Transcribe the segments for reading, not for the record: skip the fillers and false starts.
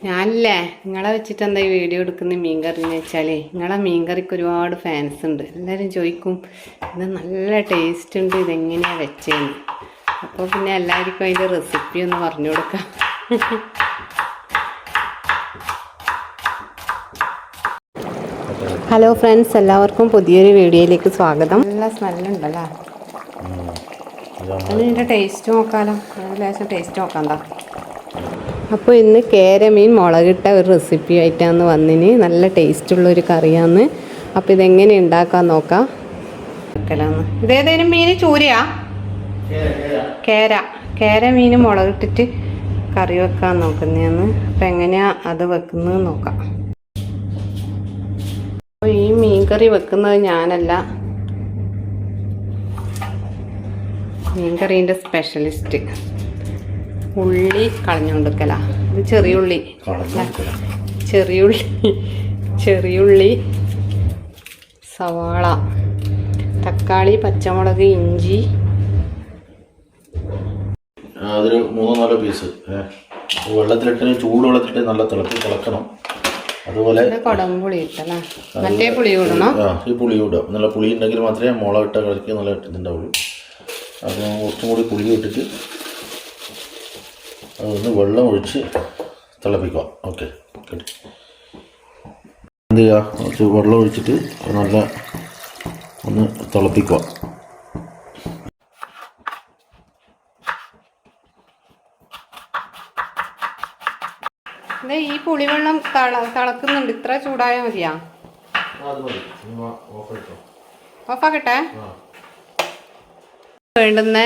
ഞാനില്ലേ നിങ്ങളെ വെച്ചിട്ട് എന്താ ഈ വീഡിയോ എടുക്കുന്ന മീൻകറി എന്ന് വെച്ചാൽ നിങ്ങളെ മീൻകറിക്ക് ഒരുപാട് ഫാൻസ് ഉണ്ട്. എല്ലാവരും ചോദിക്കും ഇത് നല്ല ടേസ്റ്റ് ഉണ്ട്, ഇതെങ്ങനെയാണ് വെച്ചതെന്ന്. അപ്പോൾ പിന്നെ എല്ലാവർക്കും അതിൻ്റെ റെസിപ്പി ഒന്ന് പറഞ്ഞു കൊടുക്കാം. ഹലോ ഫ്രണ്ട്സ്, എല്ലാവർക്കും പുതിയൊരു വീഡിയോയിലേക്ക് സ്വാഗതം. നല്ല സ്മെല്ലുണ്ടല്ലോ. അതിൻ്റെ ടേസ്റ്റ് നോക്കാമല്ലോ. ലേശം ടേസ്റ്റ് നോക്കാന്താ. അപ്പോൾ ഇന്ന് കേരമീൻ മുളകിട്ട ഒരു റെസിപ്പി ആയിട്ടാണ് വന്നിന്. നല്ല ടേസ്റ്റുള്ളൊരു കറിയാണ്. അപ്പോൾ ഇതെങ്ങനെ ഉണ്ടാക്കാൻ നോക്കാം. ഇതേതേനും മീൻ? ചൂരയാ? കേര മീൻ മുളകിട്ടിട്ട് കറി വെക്കാൻ നോക്കുന്നതാണ്. അപ്പം എങ്ങനെയാണ് അത് വെക്കുന്നത് നോക്കാം. അപ്പോൾ ഈ മീൻ കറി വെക്കുന്നത് ഞാനല്ല, മീൻ കറീൻ്റെ സ്പെഷ്യലിസ്റ്റ്. ഉള്ളി കളഞ്ഞുകൊടുക്കല. ഇത് ചെറിയുള്ളി, സവാള, തക്കാളി, പച്ചമുളക്, ഇഞ്ചി. അതൊരു 3-4 പീസ് വെള്ളത്തിലിട്ട്, ചൂടുവെള്ളത്തിലിട്ട് നല്ല തിളക്കണം. അതുപോലെ കൊടംപുളി ഇട്ടല്ലേ, മറ്റേ പുളി ഇടണം. ഈ പുളി ഇടുക. നല്ല പുളി ഉണ്ടെങ്കിൽ മാത്രമേ മുളകിട്ട കറിക്ക് നല്ല ഇതുണ്ടാവുള്ളൂ. അപ്പോൾ കുറച്ചും കൂടി പുളി ഇട്ടിട്ട് അതൊന്ന് വെള്ളം ഒഴിച്ച് തിളപ്പിക്കുക. ഓക്കെ, എന്ത് ചെയ്യുക, കുറച്ച് വെള്ളം ഒഴിച്ചിട്ട് നല്ല ഒന്ന് തിളപ്പിക്കുക. ഈ പുളിവെള്ളം തിളക്കുന്നുണ്ട്. ഇത്ര ചൂടായാൽ മതിയാ? ഓഫാക്കട്ടെ. വേണ്ടുന്ന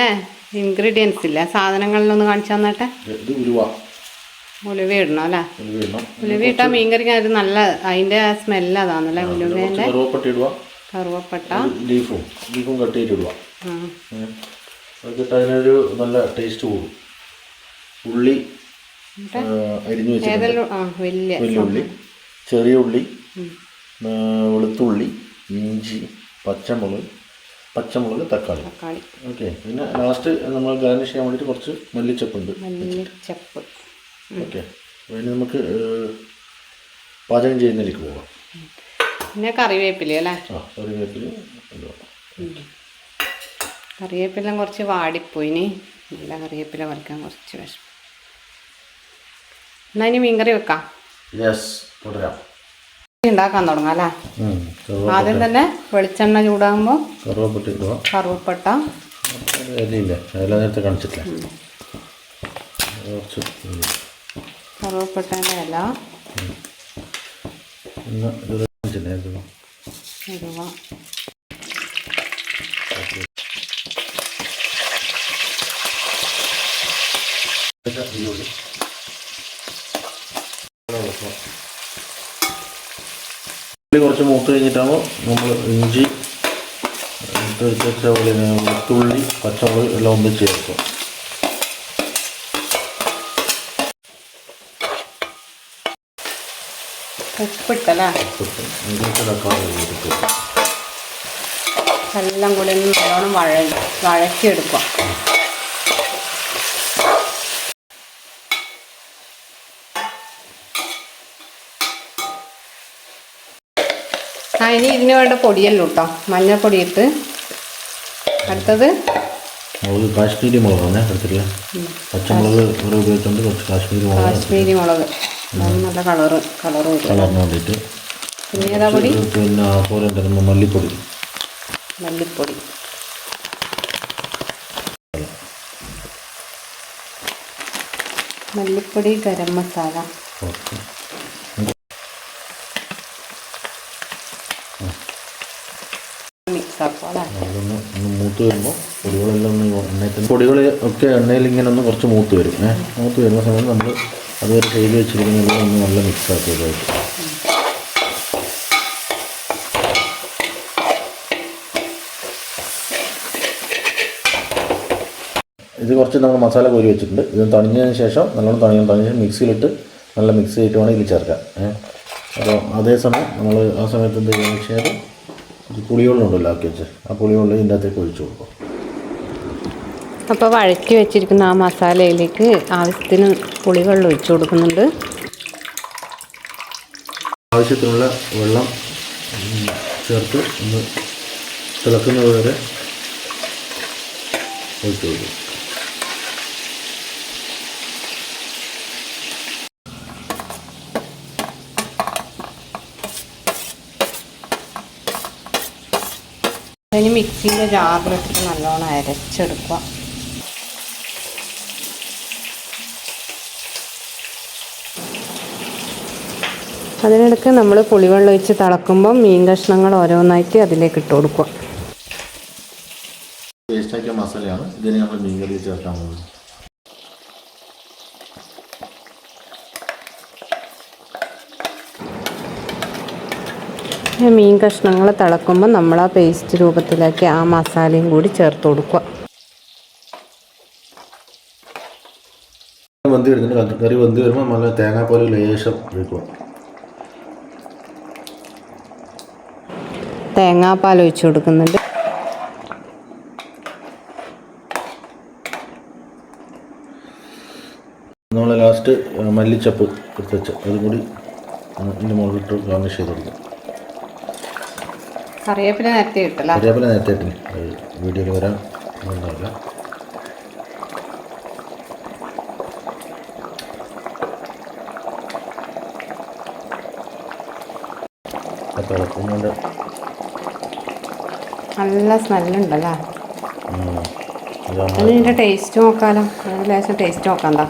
ഇൻഗ്രീഡിയൻസ് ഇല്ല, സാധനങ്ങളിലൊന്ന് കാണിച്ചു തന്നട്ടെ. ഉലുവ ഇടണം അല്ലേ? ഉലുവ ഇട്ടാൽ മീൻകറിക്ക് അത് നല്ല, അതിൻ്റെ സ്മെല്ല് അതാണല്ലേ ഉലുവേൻ്റെ. കറുവപ്പട്ട, ലീഫും കട്ട് ചെയ്തിടുക. അതിനൊരു നല്ല ടേസ്റ്റ് കൂടും. ഉള്ളി അരിഞ്ഞു വെച്ചിട്ടുണ്ട്. വലിയുള്ളി, ചെറിയ ഉള്ളി, വെളുത്തുള്ളി, ഇഞ്ചി, പച്ചമുളക്, തക്കാളി. ഓക്കെ, പിന്നെ ലാസ്റ്റ് നമ്മൾ ഗാർണിഷ് ചെയ്യാൻ വേണ്ടിയിട്ട് കുറച്ച് മല്ലിച്ചപ്പുണ്ട്. ഓക്കെ, പിന്നെ നമുക്ക് പാചകം ചെയ്യുന്നതിലേക്ക് പോകാം. പിന്നെ കറിവേപ്പില അല്ലേ? കറിവേപ്പില കുറച്ച് വാടിപ്പോയിന്. നല്ല കറിവേപ്പില പറിക്കാൻ കുറച്ച് വിഷം. എന്നാ ഇനി മീൻകറി വെക്കാം. ഉണ്ടാക്കാൻ തുടങ്ങാം അല്ലേ? ആദ്യം തന്നെ വെളിച്ചെണ്ണ ചൂടാകുമ്പോൾ കറുവപ്പട്ട, കറുവപ്പട്ടേൻ്റെ ഇല, ഉലുവ, കുറച്ച് മൂത്ത് കഴിഞ്ഞിട്ടാകുമ്പോൾ നമ്മൾ ഇഞ്ചി വെളുത്തുള്ളി, പച്ചമുളക് എല്ലാം ഒന്ന് ചേർക്കും. ഉപ്പിട്ടല്ലേ? എല്ലാം കൂടി ഒന്ന് നല്ലോണം വഴറ്റിയെടുക്കുക. ഇനി ഇതിന് വേണ്ട പൊടിയല്ലോ കേട്ടോ. മഞ്ഞൾപ്പൊടി ഇട്ട്, അടുത്തത് കാശ്മീരി മുളകാണ് എടുത്തിട്ടില്ല. പച്ചമുളക് ഉപയോഗിച്ചുകൊണ്ട് കുറച്ച് കാശ്മീരി മുളക് നല്ല കളറിന് വേണ്ടിയിട്ട്. പിന്നെ ഏതാ പൊടി? പിന്നെ അതുപോലെ തന്നെ മല്ലിപ്പൊടി, ഗരം മസാല. അതൊന്ന് മൂത്ത് വരുമ്പോൾ പൊടികളെല്ലാം പൊടികൾ ഒക്കെ എണ്ണയിൽ ഇങ്ങനെ ഒന്ന് കുറച്ച് മൂത്ത് വരും. മൂത്ത് വരുന്ന സമയത്ത് നമ്മൾ അതുവരെ ചെയ്ത് വെച്ചിരിക്കുന്നത് ഒന്ന് നല്ല മിക്സ് ആക്കിയതായിട്ട്. ഇത് കുറച്ച് നമ്മൾ മസാല കോരി വെച്ചിട്ടുണ്ട്. ഇത് തണിഞ്ഞതിന് ശേഷം നല്ലോണം തണിഞ്ഞ ശേഷം മിക്സിയിലിട്ട് നല്ല മിക്സ് ചെയ്തിട്ട് വേണം ഇതിൽ ചേർക്കാം. അപ്പോൾ അതേസമയം നമ്മൾ ആ സമയത്ത് എന്ത് ചെയ്യുകയെന്ന് വെച്ച് കഴിഞ്ഞാൽ പുളിവെള്ളമുണ്ടല്ലോ ആക്കി വെച്ച്, ആ പുളിവെള്ളം ഇതിൻ്റെ അകത്തേക്ക് ഒഴിച്ചു കൊടുക്കും. അപ്പോൾ വഴറ്റി വെച്ചിരിക്കുന്ന ആ മസാലയിലേക്ക് ആവശ്യത്തിന് പുളിവെള്ളം ഒഴിച്ചു കൊടുക്കുന്നുണ്ട്. ആവശ്യത്തിനുള്ള വെള്ളം ചേർത്ത് ഒന്ന് തിളക്കുന്നത് വരെ ഒഴിച്ചു കൊടുക്കും. അതിന് മിക്സിയുടെ ജാറിലിട്ടിട്ട് നല്ലോണം അരച്ചെടുക്കുക. അതിനിടയ്ക്ക് നമ്മൾ പുളിവെള്ളം ഒഴിച്ച് തിളക്കുമ്പോൾ മീൻ കഷ്ണങ്ങൾ ഓരോന്നായിട്ട് അതിലേക്ക് ഇട്ട് കൊടുക്കുക. പേസ്റ്റാക്കിയ മസാലയാണ് ഇതിന് നമ്മൾ മീൻ കറി ചേർക്കാൻ പോകുന്നത്. മീൻ കഷ്ണങ്ങൾ തിളക്കുമ്പോൾ നമ്മൾ ആ പേസ്റ്റ് രൂപത്തിലാക്കി ആ മസാലയും കൂടി ചേർത്ത് കൊടുക്കുക. വെന്ത് വരുന്നുണ്ട്. കറി വെന്ത് വരുമ്പോൾ നമ്മൾ തേങ്ങാപ്പാൽ ലേശം ഒഴിക്കുക. തേങ്ങാപ്പാൽ ഒഴിച്ച് കൊടുക്കുന്നുണ്ട്. നമ്മൾ ലാസ്റ്റ് മല്ലിച്ചപ്പ് എടുത്ത് വെച്ച് അതും കൂടി ഇതിൻ്റെ മുകളിലിട്ട് ഗാർണിഷ് ചെയ്ത് കൊടുക്കും. കറിവേപ്പില നേരത്തെ ഇട്ടല്ല. കറിവേപ്പില നേരത്തെ ഇട്ടില്ല, വീഡിയോയിൽ വരാൻ ഒന്നുമില്ല. നല്ല സ്മെല്ലുണ്ടല്ലേ. അതിൻ്റെ ടേസ്റ്റ് നോക്കാലോ. ലേശം ടേസ്റ്റ് നോക്കണ്ട.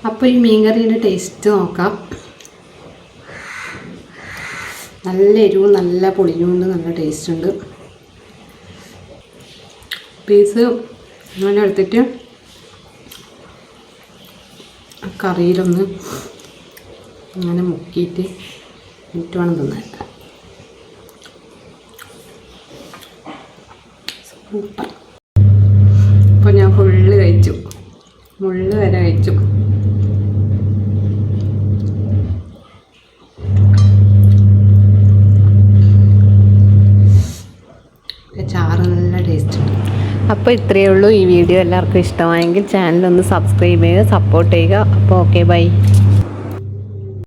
അപ്പോൾ ഈ മീൻകറിയുടെ ടേസ്റ്റ് നോക്കാം. നല്ല എരിവും നല്ല പുളിയും ഉണ്ട്, നല്ല ടേസ്റ്റ് ഉണ്ട്. പീസ് അങ്ങനെ എടുത്തിട്ട് കറിയിലൊന്ന് അങ്ങനെ മുക്കിയിട്ട് എന്നിട്ട് വേണം തിന്നാൻ. സൂപ്പർ. അപ്പോൾ ഞാൻ ഫുള്ള് കഴിച്ചു, മുള്ള് വരെ കഴിച്ചു. ചാറ് നല്ല ടേസ്റ്റ് ഉണ്ട്. അപ്പോൾ ഇത്രയേ ഉള്ളൂ. ഈ വീഡിയോ എല്ലാവർക്കും ഇഷ്ടമായെങ്കിൽ ചാനലൊന്ന് സബ്സ്ക്രൈബ് ചെയ്യുക, സപ്പോർട്ട് ചെയ്യുക. അപ്പോൾ ഓക്കെ, ബൈ.